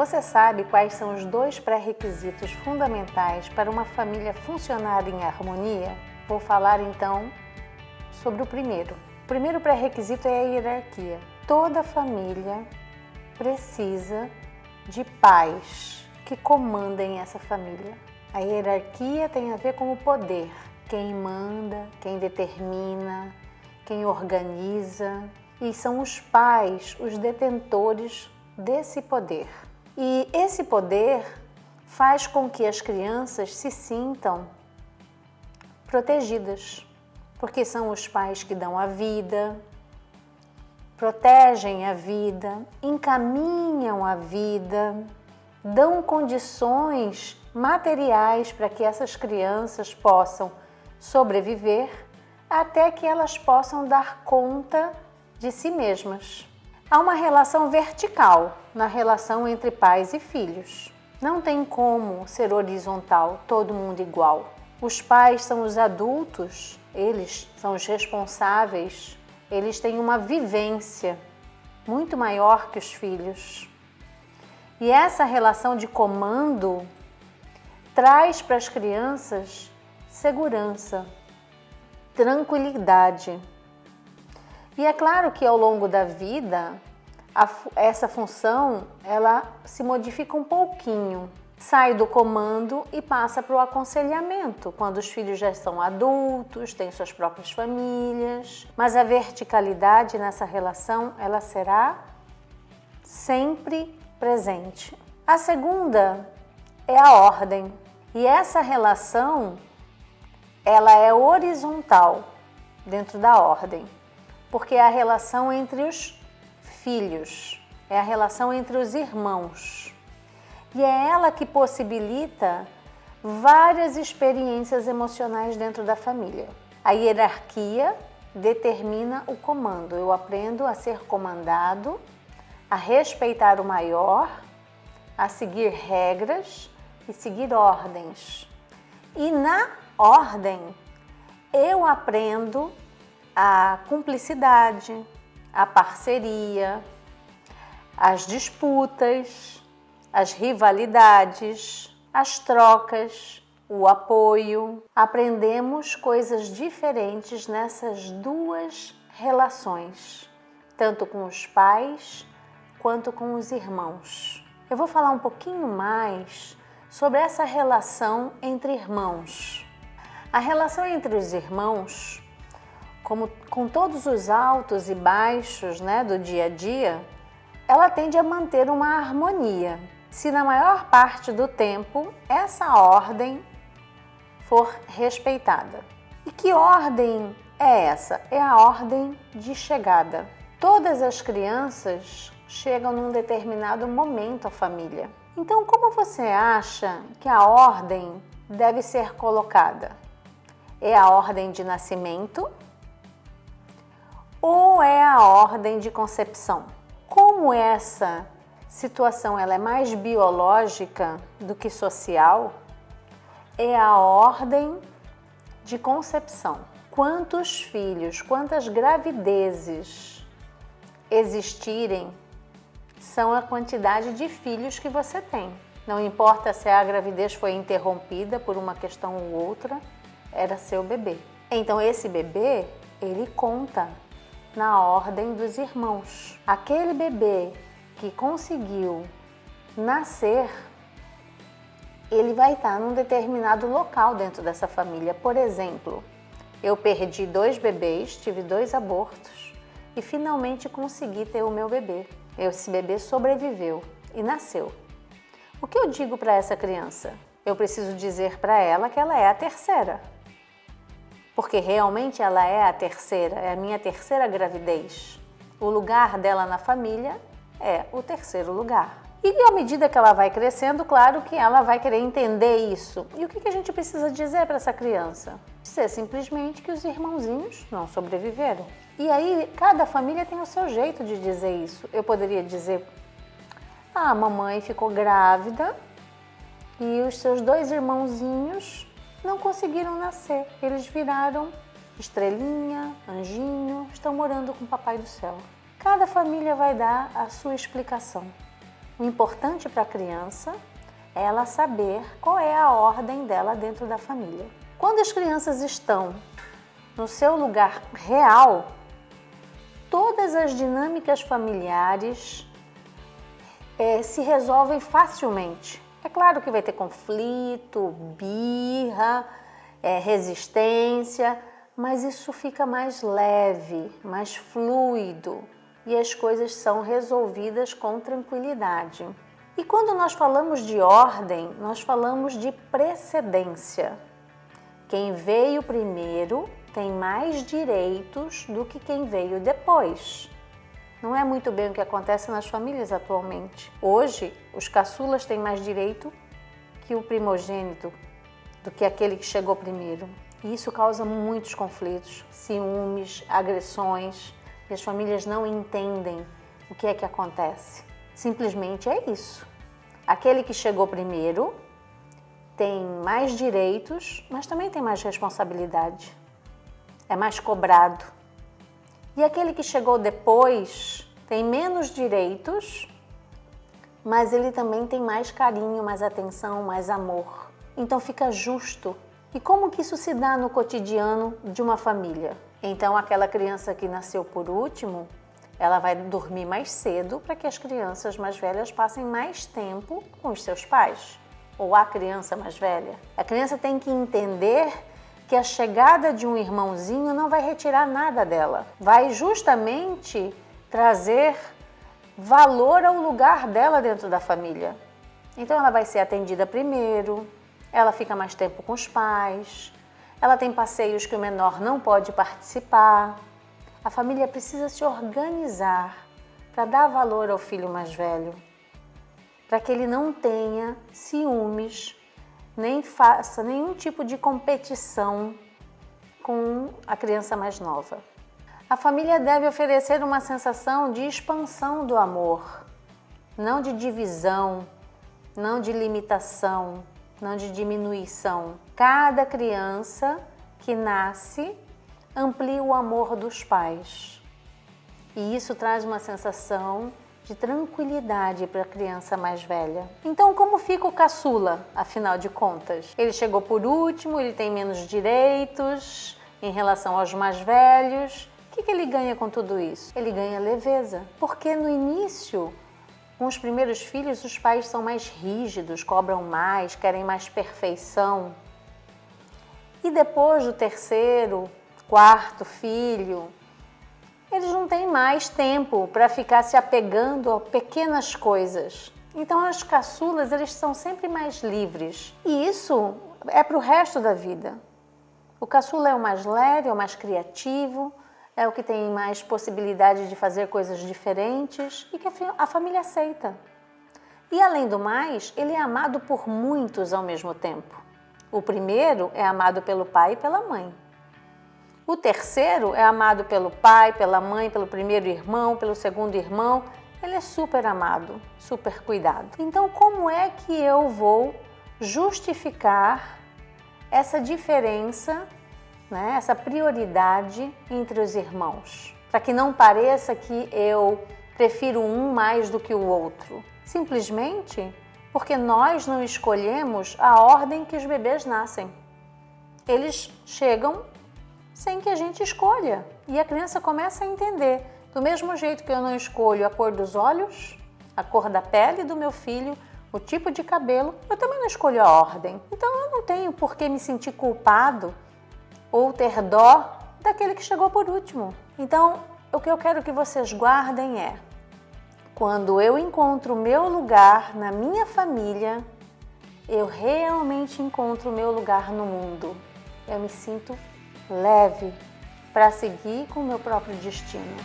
Você sabe quais são os 2 pré-requisitos fundamentais para uma família funcionar em harmonia? Vou falar então sobre o primeiro. O primeiro pré-requisito é a hierarquia. Toda família precisa de pais que comandem essa família. A hierarquia tem a ver com o poder. Quem manda, quem determina, quem organiza. E são os pais os detentores desse poder. E esse poder faz com que as crianças se sintam protegidas, porque são os pais que dão a vida, protegem a vida, encaminham a vida, dão condições materiais para que essas crianças possam sobreviver até que elas possam dar conta de si mesmas. Há uma relação vertical na relação entre pais e filhos. Não tem como ser horizontal, todo mundo igual. Os pais são os adultos, eles são os responsáveis, eles têm uma vivência muito maior que os filhos. E essa relação de comando traz para as crianças segurança, tranquilidade. E é claro que ao longo da vida, essa função ela se modifica um pouquinho. Sai do comando e passa para o aconselhamento, quando os filhos já são adultos, têm suas próprias famílias. Mas a verticalidade nessa relação, ela será sempre presente. A segunda é a ordem. E essa relação, ela é horizontal dentro da ordem. Porque é a relação entre os filhos, é a relação entre os irmãos. E é ela que possibilita várias experiências emocionais dentro da família. A hierarquia determina o comando. Eu aprendo a ser comandado, a respeitar o maior, a seguir regras e seguir ordens. E na ordem, eu aprendo a cumplicidade, a parceria, as disputas, as rivalidades, as trocas, o apoio. Aprendemos coisas diferentes nessas 2 relações, tanto com os pais quanto com os irmãos. Eu vou falar um pouquinho mais sobre essa relação entre irmãos. A relação entre os irmãos, como com todos os altos e baixos, do dia a dia, ela tende a manter uma harmonia. Se na maior parte do tempo essa ordem for respeitada. E que ordem é essa? É a ordem de chegada. Todas as crianças chegam num determinado momento à família. Então, como você acha que a ordem deve ser colocada? É a ordem de nascimento? Ou é a ordem de concepção? Como essa situação ela é mais biológica do que social, é a ordem de concepção. Quantos filhos, quantas gravidezes existirem, são a quantidade de filhos que você tem. Não importa se a gravidez foi interrompida por uma questão ou outra, era seu bebê. Então esse bebê, ele conta na ordem dos irmãos. Aquele bebê que conseguiu nascer, ele vai estar num determinado local dentro dessa família. Por exemplo, eu perdi 2 bebês, tive 2 abortos e finalmente consegui ter o meu bebê. Esse bebê sobreviveu e nasceu. O que eu digo para essa criança? Eu preciso dizer para ela que ela é a terceira. Porque realmente ela é a terceira, é a minha terceira gravidez. O lugar dela na família é o terceiro lugar. E à medida que ela vai crescendo, claro que ela vai querer entender isso. E o que a gente precisa dizer para essa criança? Dizer simplesmente que os irmãozinhos não sobreviveram. E aí, cada família tem o seu jeito de dizer isso. Eu poderia dizer, a mamãe ficou grávida e os seus 2 irmãozinhos não conseguiram nascer. Eles viraram estrelinha, anjinho, estão morando com o Papai do Céu. Cada família vai dar a sua explicação. O importante para a criança é ela saber qual é a ordem dela dentro da família. Quando as crianças estão no seu lugar real, todas as dinâmicas familiares se resolvem facilmente. É claro que vai ter conflito, birra, resistência, mas isso fica mais leve, mais fluido e as coisas são resolvidas com tranquilidade. E quando nós falamos de ordem, nós falamos de precedência. Quem veio primeiro tem mais direitos do que quem veio depois. Não é muito bem o que acontece nas famílias atualmente. Hoje, os caçulas têm mais direito que o primogênito, do que aquele que chegou primeiro. E isso causa muitos conflitos, ciúmes, agressões, e as famílias não entendem o que é que acontece. Simplesmente é isso. Aquele que chegou primeiro tem mais direitos, mas também tem mais responsabilidade. É mais cobrado. E aquele que chegou depois tem menos direitos, mas ele também tem mais carinho, mais atenção, mais amor. Então fica justo. E como que isso se dá no cotidiano de uma família? Então aquela criança que nasceu por último, ela vai dormir mais cedo para que as crianças mais velhas passem mais tempo com os seus pais. Ou a criança mais velha. A criança tem que entender que a chegada de um irmãozinho não vai retirar nada dela. Vai justamente trazer valor ao lugar dela dentro da família. Então ela vai ser atendida primeiro, ela fica mais tempo com os pais, ela tem passeios que o menor não pode participar. A família precisa se organizar para dar valor ao filho mais velho, para que ele não tenha ciúmes, nem faça nenhum tipo de competição com a criança mais nova. A família deve oferecer uma sensação de expansão do amor, não de divisão, não de limitação, não de diminuição. Cada criança que nasce amplia o amor dos pais. E isso traz uma sensação de tranquilidade para a criança mais velha. Então, como fica o caçula, afinal de contas? Ele chegou por último, ele tem menos direitos em relação aos mais velhos. O que ele ganha com tudo isso? Ele ganha leveza, porque no início, com os primeiros filhos, os pais são mais rígidos, cobram mais, querem mais perfeição. E depois do terceiro, quarto filho, eles não têm mais tempo para ficar se apegando a pequenas coisas. Então, os caçulas, eles são sempre mais livres. E isso é para o resto da vida. O caçula é o mais leve, é o mais criativo, é o que tem mais possibilidade de fazer coisas diferentes e que a família aceita. E, além do mais, ele é amado por muitos ao mesmo tempo. O primeiro é amado pelo pai e pela mãe. O terceiro é amado pelo pai, pela mãe, pelo primeiro irmão, pelo segundo irmão. Ele é super amado, super cuidado. Então, como é que eu vou justificar essa diferença, né, essa prioridade entre os irmãos? Para que não pareça que eu prefiro um mais do que o outro. Simplesmente porque nós não escolhemos a ordem que os bebês nascem. Eles chegam sem que a gente escolha. E a criança começa a entender. Do mesmo jeito que eu não escolho a cor dos olhos, a cor da pele do meu filho, o tipo de cabelo, eu também não escolho a ordem. Então eu não tenho por que me sentir culpado ou ter dó daquele que chegou por último. Então, o que eu quero que vocês guardem é: quando eu encontro o meu lugar na minha família, eu realmente encontro o meu lugar no mundo. Eu me sinto leve para seguir com o meu próprio destino.